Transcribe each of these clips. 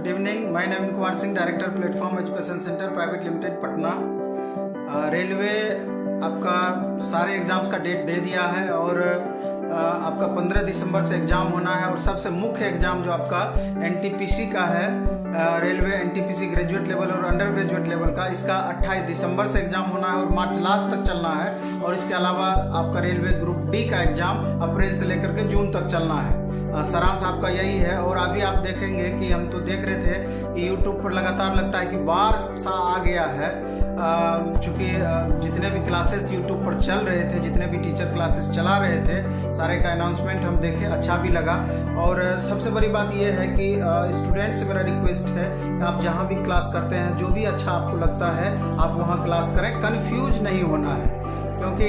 Good evening, मैं Naveen Kumar Singh, director platform education centre private limited Patna. Railway आपका सारे एग्ज़ाम्स का डेट दे दिया है और आपका 15 दिसंबर से एग्ज़ाम होना है। और सबसे मुख्य एग्ज़ाम जो आपका एनटीपीसी का है, रेलवे एनटीपीसी ग्रेजुएट लेवल और अंडर ग्रेजुएट लेवल का, इसका 28 दिसंबर से एग्ज़ाम होना है और मार्च लास्ट तक चलना है। और इसके अलावा आपका रेलवे ग्रुप डी का एग्ज़ाम अप्रैल से लेकर के जून तक चलना है। सारांश आपका यही है। और अभी आप देखेंगे कि हम तो देख रहे थे कि यूट्यूब पर लगातार लगता है कि बार सा आ गया है, चूँकि जितने भी क्लासेस यूट्यूब पर चल रहे थे, जितने भी टीचर क्लासेस चला रहे थे, सारे का अनाउंसमेंट हम देखे, अच्छा भी लगा। और सबसे बड़ी बात यह है कि स्टूडेंट से मेरा रिक्वेस्ट है कि आप जहाँ भी क्लास करते हैं, जो भी अच्छा आपको लगता है आप वहाँ क्लास करें, कन्फ्यूज नहीं होना है। क्योंकि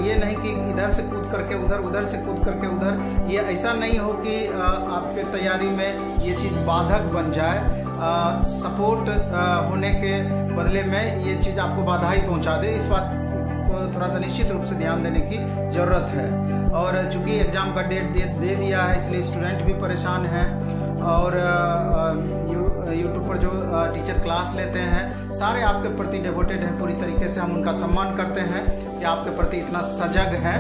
ये नहीं कि इधर से कूद करके उधर, उधर से कूद करके उधर, ये ऐसा नहीं हो कि आपके तैयारी में ये चीज़ बाधक बन जाए। सपोर्ट होने के बदले में ये चीज़ आपको बाधा ही पहुंचा दे। इस बात को थोड़ा सा निश्चित रूप से ध्यान देने की ज़रूरत है। और चूँकि एग्ज़ाम का डेट दे दिया है, इसलिए स्टूडेंट भी परेशान हैं। और यूट्यूब पर जो टीचर क्लास लेते हैं, सारे आपके प्रति डिवोटेड हैं, पूरी तरीके से हम उनका सम्मान करते हैं कि आपके प्रति इतना सजग हैं।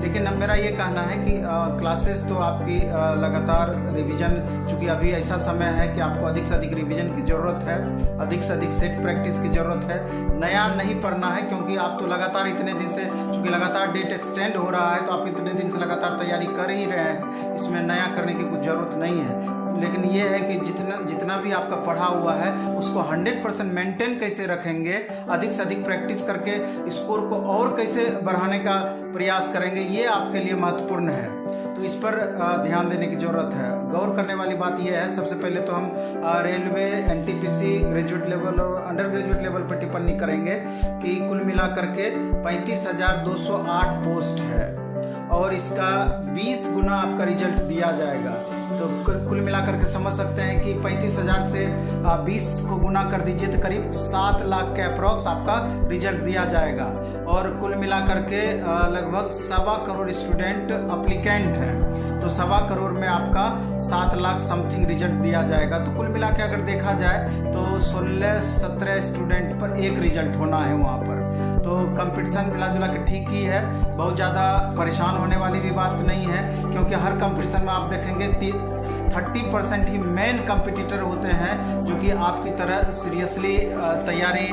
लेकिन अब मेरा ये कहना है कि क्लासेस तो आपकी लगातार रिवीजन, चूँकि अभी ऐसा समय है कि आपको अधिक से अधिक रिवीजन की ज़रूरत है, अधिक से अधिक सेट प्रैक्टिस की ज़रूरत है। नया नहीं पढ़ना है, क्योंकि आप तो लगातार इतने दिन से, चूँकि लगातार डेट एक्सटेंड हो रहा है, तो आप इतने दिन से लगातार तैयारी कर ही रहे हैं, इसमें नया करने की कुछ ज़रूरत नहीं है। लेकिन ये है कि जितना भी आपका पढ़ा हुआ है उसको 100% मेंटेन कैसे रखेंगे, अधिक से अधिक प्रैक्टिस करके स्कोर को और कैसे बढ़ाने का प्रयास करेंगे, ये आपके लिए महत्वपूर्ण है। तो इस पर ध्यान देने की ज़रूरत है। गौर करने वाली बात यह है, सबसे पहले तो हम रेलवे एनटीपीसी ग्रेजुएट लेवल और अंडर ग्रेजुएट लेवल पर टिप्पणी करेंगे कि कुल मिलाकर के 35,208 पोस्ट है और इसका 20 गुना आपका रिजल्ट दिया जाएगा। तो कुल मिलाकर के समझ सकते हैं कि 35,000 से 20 को गुना कर दीजिए तो करीब 7 लाख के अप्रॉक्स आपका रिजल्ट दिया जाएगा। और कुल मिलाकर के लगभग 1.25 करोड़ स्टूडेंट अप्लीकेंट हैं, तो 1.25 करोड़ में आपका 7 लाख समथिंग रिजल्ट दिया जाएगा। तो कुल मिला के अगर देखा जाए तो 16-17 स्टूडेंट पर एक रिजल्ट होना है वहाँ पर। तो कंपटीशन मिला जुला के ठीक ही है, बहुत ज़्यादा परेशान होने वाली भी बात नहीं है, क्योंकि हर कंपटीशन में आप देखेंगे 30% ही मेन कंपटीटर होते हैं जो कि आपकी तरह सीरियसली तैयारी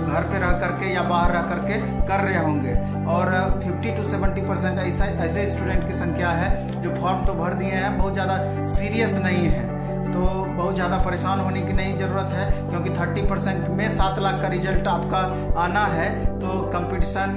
घर पे रह करके या बाहर रह करके कर रहे होंगे। और 50 to 70% ऐसे स्टूडेंट की संख्या है जो फॉर्म तो भर दिए हैं, बहुत ज़्यादा सीरियस नहीं है। तो बहुत ज़्यादा परेशान होने की नहीं ज़रूरत है, क्योंकि 30% में 7 लाख का रिजल्ट आपका आना है। तो कंपटीशन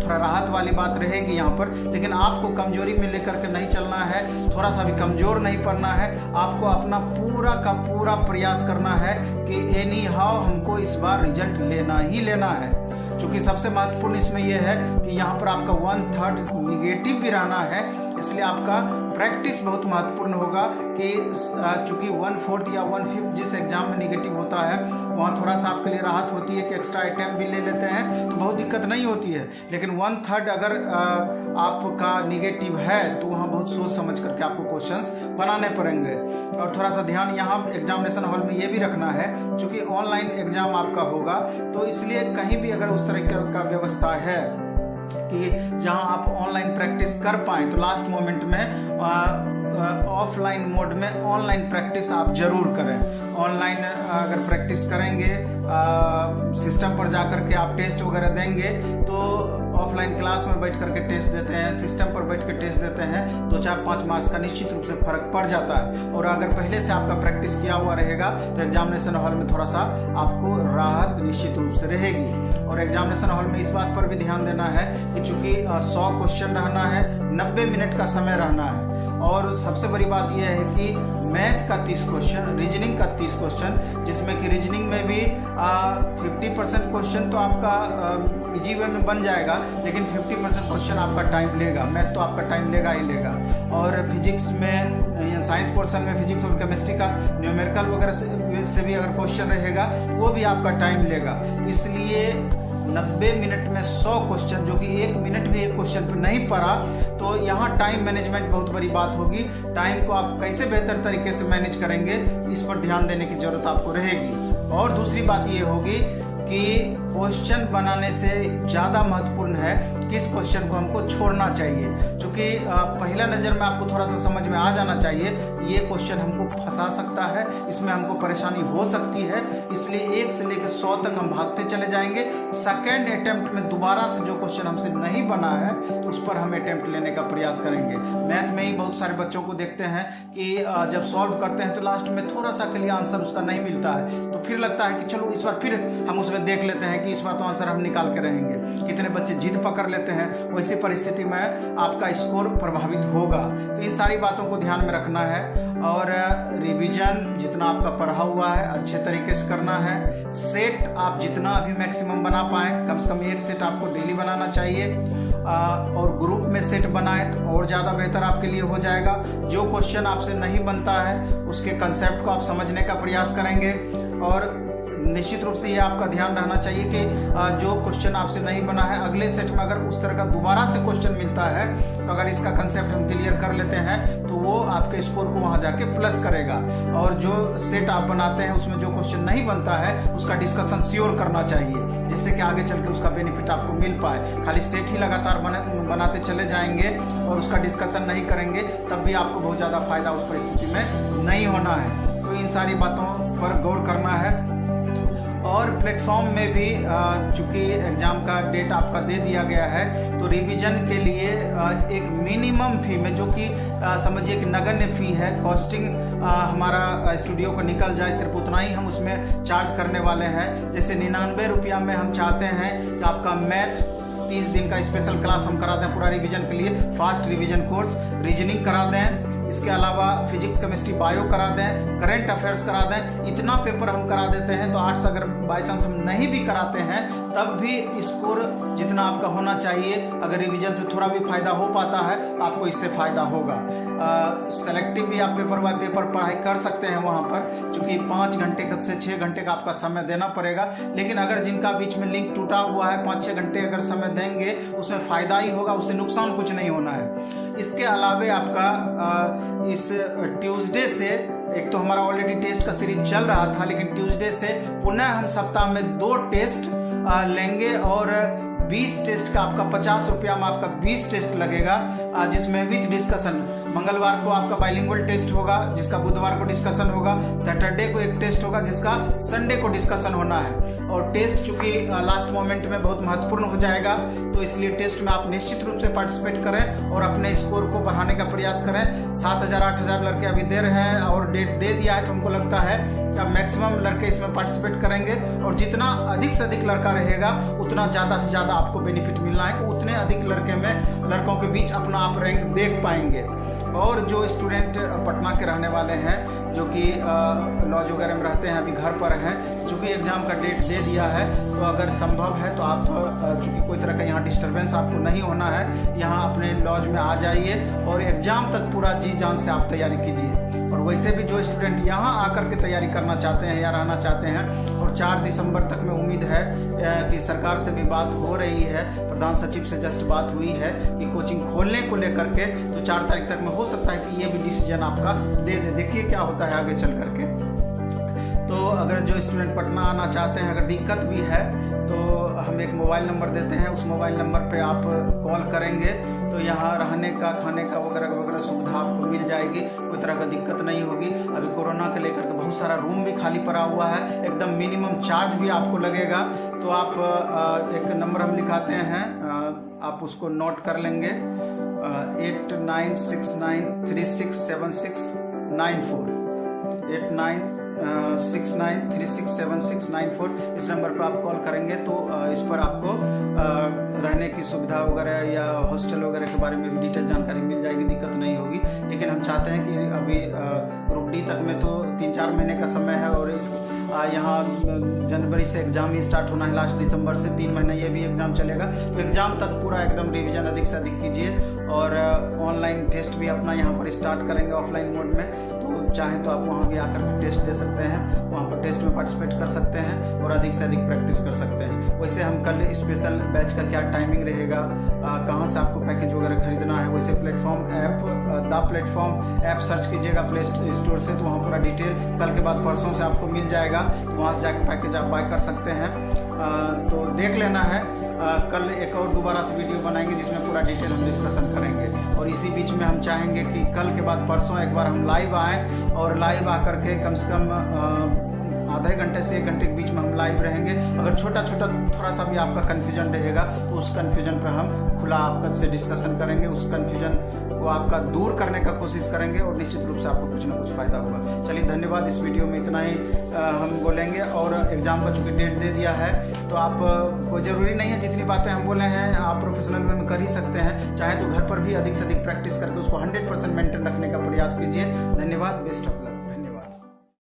थोड़ा राहत वाली बात रहेगी यहाँ पर। लेकिन आपको कमजोरी में लेकर के नहीं चलना है, थोड़ा सा भी कमज़ोर नहीं पड़ना है। आपको अपना पूरा का पूरा प्रयास करना है कि एनी हाउ हमको इस बार रिजल्ट लेना ही लेना है। चूँकि सबसे महत्वपूर्ण इसमें यह है कि यहाँ पर आपका 1/3 निगेटिव भी रहना है, इसलिए आपका प्रैक्टिस बहुत महत्वपूर्ण होगा कि चूँकि 1/4 या 1/5 जिस एग्ज़ाम में निगेटिव होता है, वहाँ थोड़ा सा आपके लिए राहत होती है कि एक्स्ट्रा आइटम भी ले लेते हैं तो बहुत दिक्कत नहीं होती है। लेकिन 1/3 अगर आपका निगेटिव है तो वहाँ बहुत सोच समझ करके आपको क्वेश्चंस बनाने पड़ेंगे। और थोड़ा सा ध्यान यहाँ एग्जामिनेशन हॉल में ये भी रखना है, चूँकि ऑनलाइन एग्ज़ाम आपका होगा, तो इसलिए कहीं भी अगर उस तरह का व्यवस्था है कि जहां आप ऑनलाइन प्रैक्टिस कर पाएँ, तो लास्ट मोमेंट में ऑफलाइन मोड में ऑनलाइन प्रैक्टिस आप जरूर करें। ऑनलाइन अगर प्रैक्टिस करेंगे, सिस्टम पर जा कर के आप टेस्ट वगैरह देंगे, तो ऑफलाइन क्लास में बैठ करके टेस्ट देते हैं, सिस्टम पर बैठ कर टेस्ट देते हैं, 2-4-5 मार्क्स का निश्चित रूप से फर्क पड़ जाता है। और अगर पहले से आपका प्रैक्टिस किया हुआ रहेगा तो एग्जामिनेशन हॉल में थोड़ा सा आपको राहत निश्चित रूप से रहेगी। और एग्जामिनेशन हॉल में इस बात पर भी ध्यान देना है कि चूँकि 100 क्वेश्चन रहना है, 90 मिनट का समय रहना है। और सबसे बड़ी बात यह है कि मैथ का 30 क्वेश्चन, रीजनिंग का 30 क्वेश्चन, जिसमें कि रीजनिंग में भी 50% क्वेश्चन तो आपका इजी वे में बन जाएगा, लेकिन 50% क्वेश्चन आपका टाइम लेगा। मैथ तो आपका टाइम लेगा ही लेगा। और फिजिक्स में, साइंस पोर्शन में फिजिक्स और केमिस्ट्री का न्यूमेरिकल वगैरह से भी अगर क्वेश्चन रहेगा वो भी आपका टाइम लेगा। इसलिए 90 मिनट में 100 क्वेश्चन, जो कि 1 मिनट भी एक क्वेश्चन पर नहीं पढ़ा तो यहाँ टाइम मैनेजमेंट बहुत बड़ी बात होगी। टाइम को आप कैसे बेहतर तरीके से मैनेज करेंगे, इस पर ध्यान देने की जरूरत आपको रहेगी। और दूसरी बात ये होगी कि क्वेश्चन बनाने से ज़्यादा महत्वपूर्ण है किस क्वेश्चन को हमको छोड़ना चाहिए, क्योंकि पहला नज़र में आपको थोड़ा सा समझ में आ जाना चाहिए ये क्वेश्चन हमको फंसा सकता है, इसमें हमको परेशानी हो सकती है, इसलिए 1 से लेकर 100 तक हम भागते चले जाएंगे। सेकेंड अटेम्प्ट में दोबारा से जो क्वेश्चन हमसे नहीं बना है तो उस पर हम अटेम्प्ट लेने का प्रयास करेंगे। मैथ में ही बहुत सारे बच्चों को देखते हैं कि जब सॉल्व करते हैं तो लास्ट में थोड़ा सा क्लियर आंसर उसका नहीं मिलता है, तो फिर लगता है कि चलो इस बार फिर हम उसमें देख लेते हैं कि इस बार तो आंसर हम निकाल के रहेंगे। कितने बच्चे जिद पकड़ लेते हैं, वैसी परिस्थिति में आपका स्कोर प्रभावित होगा। तो इन सारी बातों को ध्यान में रखना है और रिवीजन जितना आपका पढ़ा हुआ है अच्छे तरीके से करना है। सेट आप जितना अभी मैक्सिमम बना पाएँ, कम से कम 1 सेट आपको डेली बनाना चाहिए और ग्रुप में सेट बनाएं तो और ज़्यादा बेहतर आपके लिए हो जाएगा। जो क्वेश्चन आपसे नहीं बनता है उसके कंसेप्ट को आप समझने का प्रयास करेंगे और निश्चित रूप से ये आपका ध्यान रहना चाहिए कि जो क्वेश्चन आपसे नहीं बना है अगले सेट में अगर उस तरह का दोबारा से क्वेश्चन मिलता है तो अगर इसका कंसेप्ट हम क्लियर कर लेते हैं तो वो आपके स्कोर को वहाँ जाके प्लस करेगा। और जो सेट आप बनाते हैं उसमें जो क्वेश्चन नहीं बनता है उसका डिस्कशन श्योर करना चाहिए, जिससे कि आगे चल के उसका बेनिफिट आपको मिल पाए। खाली सेट ही लगातार बनाते चले जाएंगे और उसका डिस्कशन नहीं करेंगे तब भी आपको बहुत ज़्यादा फायदा उस परिस्थिति में नहीं होना है। तो इन सारी बातों पर गौर करना है। और प्लेटफॉर्म में भी चूँकि एग्ज़ाम का डेट आपका दे दिया गया है तो रिवीजन के लिए एक मिनिमम फी में, जो कि समझिए कि नगण्य फ़ी है, कॉस्टिंग हमारा स्टूडियो को निकल जाए सिर्फ उतना ही हम उसमें चार्ज करने वाले हैं। जैसे 99 रुपया में हम चाहते हैं कि आपका मैथ 30 दिन का स्पेशल क्लास हम करा दें पूरा रिवीजन के लिए, फास्ट रिवीजन कोर्स, रीजनिंग करा दें, इसके अलावा फिजिक्स केमिस्ट्री बायो करा दें, करंट अफेयर्स करा दें। इतना पेपर हम करा देते हैं तो आर्ट्स अगर बाई चांस हम नहीं भी कराते हैं तब भी स्कोर जितना आपका होना चाहिए, अगर रिवीजन से थोड़ा भी फायदा हो पाता है आपको इससे फ़ायदा होगा। सेलेक्टिव भी आप पेपर बाय पेपर पढ़ाई कर सकते हैं वहाँ पर, चूँकि 5 घंटे से 6 घंटे का आपका समय देना पड़ेगा। लेकिन अगर जिनका बीच में लिंक टूटा हुआ है 5-6 घंटे अगर समय देंगे उसमें फ़ायदा ही होगा, उससे नुकसान कुछ नहीं होना है। इसके अलावे आपका इस ट्यूसडे से, एक तो हमारा ऑलरेडी टेस्ट का सीरीज चल रहा था, लेकिन ट्यूसडे से पुनः हम सप्ताह में 2 टेस्ट लेंगे और 20 टेस्ट का आपका 50 रुपया में आपका 20 टेस्ट लगेगा, जिसमें विथ डिस्कशन। मंगलवार को आपका बाइलिंगुअल टेस्ट होगा जिसका बुधवार को डिस्कशन होगा, सैटरडे को एक टेस्ट होगा जिसका संडे को डिस्कशन होना है। और टेस्ट चूँकि लास्ट मोमेंट में बहुत महत्वपूर्ण हो जाएगा तो इसलिए टेस्ट में आप निश्चित रूप से पार्टिसिपेट करें और अपने स्कोर को बढ़ाने का प्रयास करें। 7,000-8,000 लड़के अभी दे रहे हैं और डेट दे दिया है तो हमको लगता है कि अब मैक्सिमम लड़के इसमें पार्टिसिपेट करेंगे और जितना अधिक से अधिक लड़का रहेगा उतना ज़्यादा से ज़्यादा आपको बेनिफिट मिलना है, उतने अधिक लड़कों के बीच अपना आप रैंक देख पाएंगे। और जो स्टूडेंट पटना के रहने वाले हैं जो कि लॉज वगैरह में रहते हैं, अभी घर पर हैं, चूँकि एग्ज़ाम का डेट दे दिया है तो अगर संभव है तो आप चूँकि कोई तरह का यहाँ डिस्टर्बेंस आपको नहीं होना है, यहाँ अपने लॉज में आ जाइए और एग्ज़ाम तक पूरा जी जान से आप तैयारी कीजिए। और वैसे भी जो स्टूडेंट यहाँ आकर के तैयारी करना चाहते हैं या रहना चाहते हैं, और 4 दिसंबर तक में उम्मीद है कि सरकार से भी बात हो रही है, प्रधान सचिव से जस्ट बात हुई है कि कोचिंग खोलने को लेकर के, तो 4 तारीख तक में हो सकता है कि ये भी डिसीजन आपका दे दे। देखिए क्या होता है आगे चल करके। तो अगर जो स्टूडेंट पटना आना चाहते हैं, अगर दिक्कत भी है तो हम एक मोबाइल नंबर देते हैं, उस मोबाइल नंबर पे आप कॉल करेंगे तो यहाँ रहने का, खाने का वगैरह वगैरह सुविधा आपको मिल जाएगी, कोई तरह का दिक्कत नहीं होगी। अभी कोरोना के लेकर के बहुत सारा रूम भी खाली पड़ा हुआ है, एकदम मिनिमम चार्ज भी आपको लगेगा। तो आप एक नंबर हम लिखाते हैं, आप उसको नोट कर लेंगे, 8969367694, 8969367694। इस नंबर पर आप कॉल करेंगे तो इस पर आपको रहने की सुविधा वगैरह या हॉस्टल वगैरह के बारे में भी डिटेल जानकारी मिल जाएगी, दिक्कत नहीं होगी। लेकिन हम चाहते हैं कि अभी ग्रुप डी तक में तो 3-4 महीने का समय है और इस यहाँ जनवरी से एग्ज़ाम ही स्टार्ट होना है, लास्ट दिसंबर से 3 महीना ये भी एग्ज़ाम चलेगा। तो एग्ज़ाम तक पूरा एकदम रिवीजन अधिक से अधिक कीजिए और ऑनलाइन टेस्ट भी अपना यहाँ पर स्टार्ट करेंगे ऑफलाइन मोड में। तो चाहें तो आप वहाँ भी आकर के टेस्ट दे सकते हैं, वहाँ पर टेस्ट में पार्टिसिपेट कर सकते हैं और अधिक से अधिक प्रैक्टिस कर सकते हैं। वैसे हम कल स्पेशल बैच का क्या टाइमिंग रहेगा, कहाँ से आपको पैकेज वगैरह खरीदना है, वैसे platform app the platform app search कीजिएगा प्ले स्टोर से, तो वहाँ पूरा डिटेल कल के बाद परसों से आपको मिल जाएगा। तो वहाँ से जाकर पैकेज आप बाय कर सकते हैं। तो देख लेना है। कल एक और दोबारा से वीडियो बनाएंगे जिसमें पूरा डिटेल हम डिस्कशन करेंगे। और इसी बीच में हम चाहेंगे कि कल के बाद परसों एक बार हम लाइव आएँ और लाइव आकर के कम से कम आधे घंटे से 1 घंटे के बीच में हम लाइव रहेंगे। अगर छोटा छोटा थोड़ा सा भी आपका कन्फ्यूजन रहेगा तो उस कन्फ्यूजन पर हम खुला आपका से डिस्कशन करेंगे, उस कन्फ्यूजन को आपका दूर करने का कोशिश करेंगे और निश्चित रूप से आपको कुछ ना कुछ फ़ायदा होगा। चलिए धन्यवाद। इस वीडियो में इतना ही हम बोलेंगे। और एग्ज़ाम का चूँकि डेट दे दिया है तो आप कोई ज़रूरी नहीं है जितनी बातें हम बोले हैं आप प्रोफेशनल वे में कर ही सकते हैं। चाहे तो घर पर भी अधिक से अधिक प्रैक्टिस करके उसको 100% मेंटेन रखने का प्रयास कीजिए। धन्यवाद। Best of luck.